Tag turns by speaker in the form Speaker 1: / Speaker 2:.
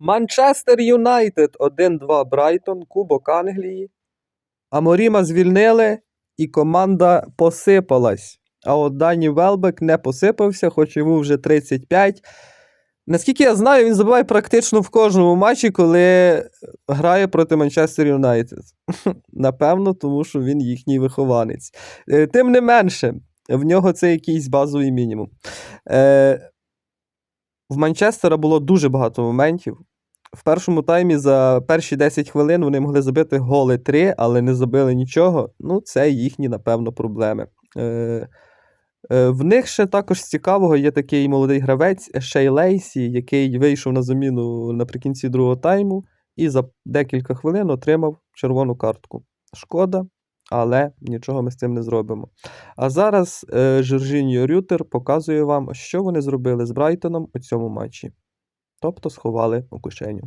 Speaker 1: Манчестер Юнайтед 1-2 Брайтон, Кубок Англії. Аморіма звільнили і команда посипалась. А от Дані Велбек не посипався, хоч йому вже 35. Наскільки я знаю, він забиває практично в кожному матчі, коли грає проти Манчестер Юнайтед. Напевно, тому що він їхній вихованець. Тим не менше, в нього це якийсь базовий мінімум. В Манчестера було дуже багато моментів. В першому таймі за перші 10 хвилин вони могли забити голи 3, але не забили нічого. Ну, це їхні, напевно, проблеми. В них ще також з цікавого є такий молодий гравець Шей Лейсі, який вийшов на заміну наприкінці другого тайму і за декілька хвилин отримав червону картку. Шкода, але нічого ми з цим не зробимо. А зараз Жоржіньо Рютер показує вам, що вони зробили з Брайтоном у цьому матчі. Тобто сховали у кишеню.